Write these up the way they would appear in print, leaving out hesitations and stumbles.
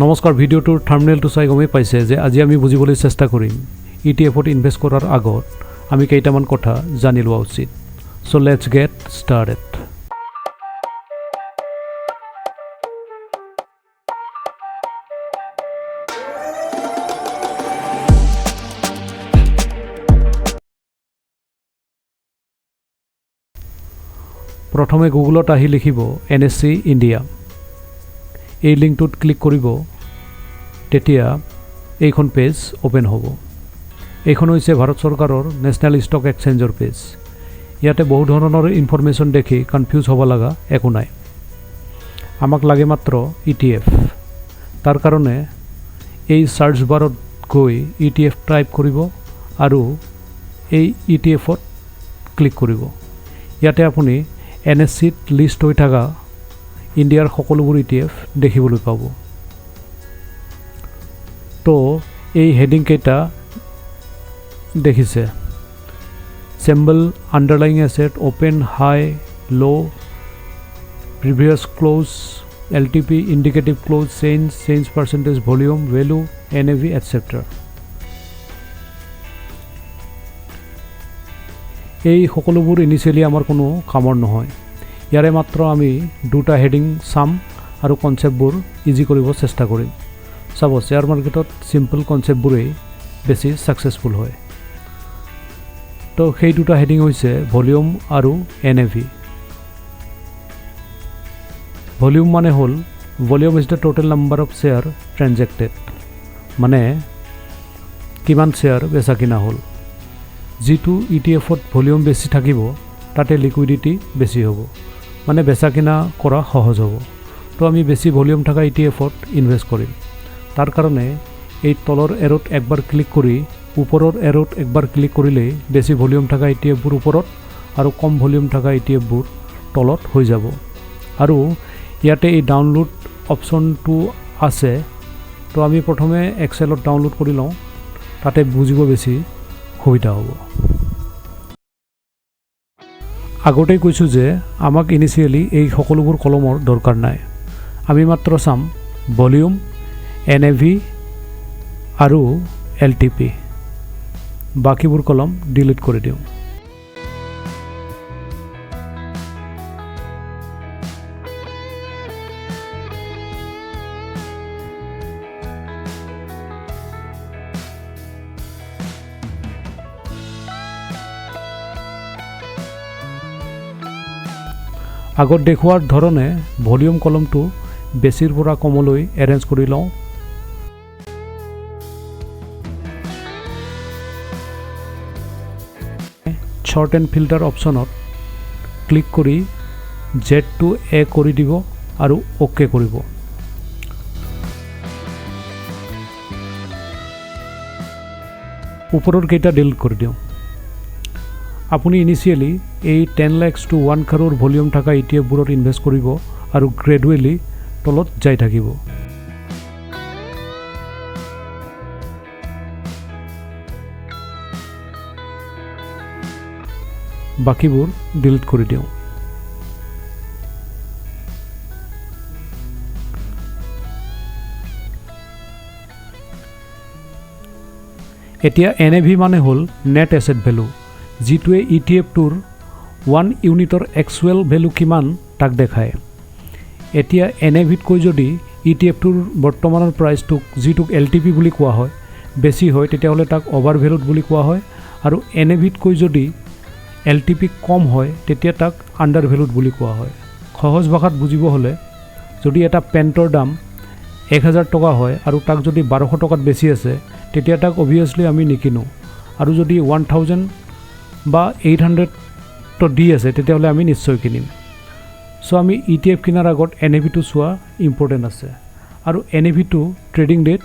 নমস্কাৰ, ভিডিঅ'টোৰ থাম্বনেইলটো চাই গমেই পাইছে যে আজি আমি বুজিবলৈ চেষ্টা কৰিম ইটিএফত ইনভেষ্ট কৰাৰ আগত আমি কেইটামান কথা জানি লোৱা উচিত। So let's get started. প্ৰথমে গুগলত আহি লিখিব NSE ইণ্ডিয়া। এই লিংকটোত ক্লিক কৰিব, তেতিয়া এইখন পেজ ওপেন হ'ব। এইখন হৈছে ভাৰত চৰকাৰৰ নেশ্যনেল ষ্টক এক্সচেঞ্জৰ পেজ। ইয়াতে বহু ধৰণৰ ইনফৰমেশ্যন দেখি কনফিউজ হ'ব লগা একো নাই। আমাক লাগে মাত্ৰ ETF। তাৰ কাৰণে এই চাৰ্চ বাৰত গৈ ETF টাইপ কৰিব আৰু এই ETFত ক্লিক কৰিব। ইয়াতে আপুনি NSEত লিষ্ট হৈ থকা ইণ্ডিয়াৰ সকলোবোৰ ETF দেখিবলৈ পাব। তো এই হেডিং কেইটা দেখিছে, symbol, underlying asset, open, high, low', previous close, LTP, indicative close, change percentage, volume, value, NAV et cetera. এই সকলোবোৰ ইনিচিয়েলি আমাৰ কোনো কামৰ নহয়। ইয়াৰে মাত্ৰ আমি দুটা হেডিং চাম আৰু কনচেপ্টবোৰ ইজি কৰিব চেষ্টা কৰিম। চাব, শ্বেয়াৰ মাৰ্কেটত চিম্পল কনচেপ্টবোৰেই বেছি ছাকচেছফুল হয়। তো সেই দুটা হেডিং হৈছে ভলিউম আৰু NAV। ভলিউম মানে হ'ল volume is the total number of share transacted, মানে কিমান শ্বেয়াৰ বেচা কিনা হ'ল। যিটো ETFত ভলিউম বেছি থাকিব তাতে লিকুইডিটি বেছি হ'ব, মানে বেচা কিনা কৰা সহজ হ'ব। তো আমি বেছি ভলিউম থকা ETFত ইনভেষ্ট কৰিম। তাৰ কাৰণে এই তলৰ এৰোত একবাৰ ক্লিক কৰি ওপৰৰ এৰোত একবাৰ ক্লিক কৰিলেই বেছি ভলিউম থকা ETFবোৰ ওপৰত আৰু কম ভলিউম থকা ETFবোৰ তলত হৈ যাব। আৰু ইয়াতে এই ডাউনলোড অপশ্যনটো আছে। তো আমি প্ৰথমে এক্সেলত ডাউনলোড কৰি লওঁ, তাতে বুজিব বেছি সুবিধা হ'ব। আগতেই কৈছোঁ যে আমাক ইনিচিয়েলি এই সকলোবোৰ কলমৰ দৰকাৰ নাই। আমি মাত্ৰ চাম ভলিউম, NAV আৰু LTP। বাকীবোৰ কলম ডিলিট কৰি দিওঁ। আগত দেখুৱাৰ ধৰণে ভলিউম কলমটো বেছিৰ পৰা কমলৈ এৰেঞ্জ কৰি লওঁ। শ্বৰ্ট এণ্ড ফিল্টাৰ অপশ্যনত ক্লিক কৰি Z to A কৰি দিব আৰু OK কৰিব। ওপৰৰ কেইটা ডিলিট কৰি দিওঁ। আপুনি ইনিচিয়েলি এই 10 lakhs to 1 crore ভলিউম থকা ETFবোৰত ইনভেষ্ট কৰিব আৰু গ্ৰেডুৱেলি তলত যাই থাকিব। বাকীবোৰ ডিলিট কৰি দিওঁ। এতিয়া NAV মানে হ'ল নেট এছেট ভেলু, যিটোৱে ETFটোৰ 1 ইউনিটৰ একচুৱেল ভেলু কিমান তাক দেখায়। এতিয়া NAVতকৈ যদি ETFটোৰ বৰ্তমানৰ প্ৰাইচটোক, যিটোক LTP বুলি কোৱা হয়, বেছি হয় তেতিয়াহ'লে তাক অভাৰ ভেলুড বুলি কোৱা হয়। আৰু NAVতকৈ যদি LTP কম হয় তেতিয়া তাক আণ্ডাৰ ভেলুড বুলি কোৱা হয়। সহজ ভাষাত বুজিব হ'লে, যদি এটা পেণ্টৰ দাম 1000 টকা হয় আৰু তাক যদি 1200 টকাত বেছি আছে, তেতিয়া তাক অভিয়াছলি আমি নিকিনো। আৰু যদি 1000 বা 800 দি আছে তেতিয়াহ'লে আমি নিশ্চয় কিনিম। চ' আমি ETF কিনাৰ আগত NAVটো চোৱা ইম্পৰ্টেণ্ট আছে। আৰু NAVটো ট্ৰেডিং ডেট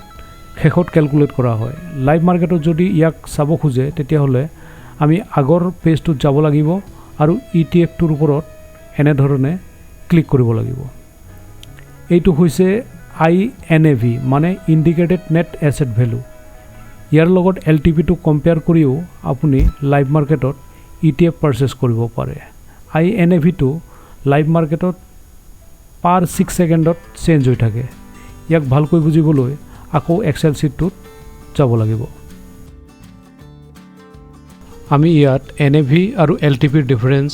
শেষত কেলকুলেট কৰা হয়। লাইভ মাৰ্কেটত যদি ইয়াক চাব খোজে তেতিয়াহ'লে আমি আগৰ পেজটোত যাব লাগিব আৰু ETFটোৰ ওপৰত এনেধৰণে ক্লিক কৰিব লাগিব। এইটো হৈছে INAV, মানে ইণ্ডিকেটেড নেট এছেট ভেলু। ইয়াৰ লগত LTPটো কম্পেয়াৰ কৰিও আপুনি লাইভ মাৰ্কেটত ETF পাৰচেছ কৰিব পাৰে। INAVটো লাইভ মাৰ্কেটত পাৰ 6 ছেকেণ্ডত চেঞ্জ হৈ থাকে। ইয়াক ভালকৈ বুজিবলৈ আকৌ এক্সেল ছিটটোত যাব লাগিব। আমি ইয়াত NAV আৰু LTPৰ ডিফাৰেঞ্চ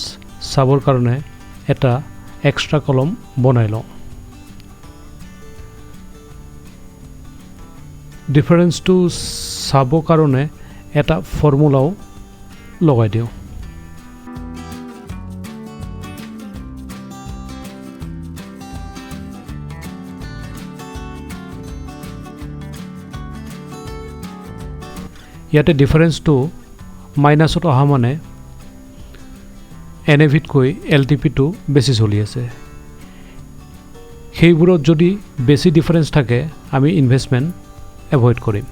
চাবৰ কাৰণে এটা এক্সট্ৰা কলম বনাই লওঁ। ডিফাৰেঞ্চটো চাবৰ কাৰণে এটা ফৰ্মুলাও লগাই দিওঁ। ইয়াতে ডিফাৰেঞ্চটো মাইনাছত অহা মানে NAVতকৈ LTPটো বেছি চলি আছে। সেইবোৰত যদি বেছি ডিফাৰেঞ্চ থাকে আমি ইনভেষ্টমেণ্ট এভইড কৰিম।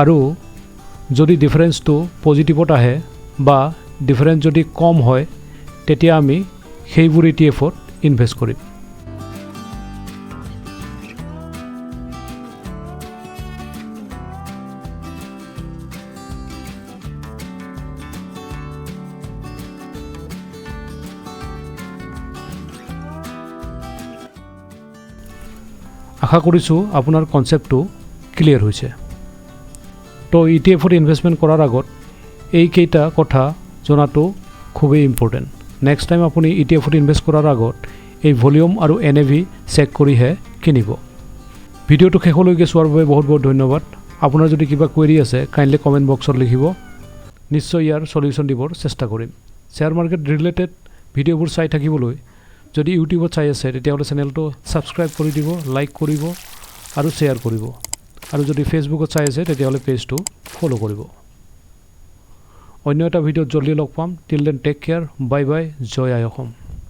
আৰু যদি ডিফাৰেঞ্চটো পজিটিভত আহে বা ডিফাৰেঞ্চ যদি কম হয় তেতিয়া আমি সেইবোৰ ETFত ইনভেষ্ট কৰিম। আশা কৰিছোঁ আপোনাৰ কনচেপ্টটো ক্লিয়াৰ হৈছে। তো ETFত ইনভেষ্টমেণ্ট কৰাৰ আগত এইকেইটা কথা জনাটো খুবেই ইম্পৰ্টেণ্ট। নেক্সট টাইম আপুনি ETFত ইনভেষ্ট কৰাৰ আগত এই ভলিউম আৰু NAV চেক কৰিহে কিনিব। ভিডিঅ'টো শেষলৈকে চোৱাৰ বাবে বহুত বহুত ধন্যবাদ। আপোনাৰ যদি কিবা কুৱেৰি আছে কাইণ্ডলি কমেণ্ট বক্সত লিখিব, নিশ্চয় ইয়াৰ সলিউশ্যন দিবৰ চেষ্টা কৰিম। শ্বেয়াৰ মাৰ্কেট ৰিলেটেড ভিডিঅ'বোৰ চাই থাকিবলৈ যদি ইউটিউবত চাই আছে তেতিয়াহ'লে চেনেলটো ছাবস্ক্ৰাইব কৰি দিব, লাইক কৰিব আৰু শ্বেয়াৰ কৰিব। আৰু যদি ফেচবুকত চাই আছে তেতিয়াহ'লে পেজটো ফ'ল' কৰিব। অন্য এটা ভিডিঅ'ত জল্দি লগ পাম। Till then take care, bye bye, জয় আই অসম।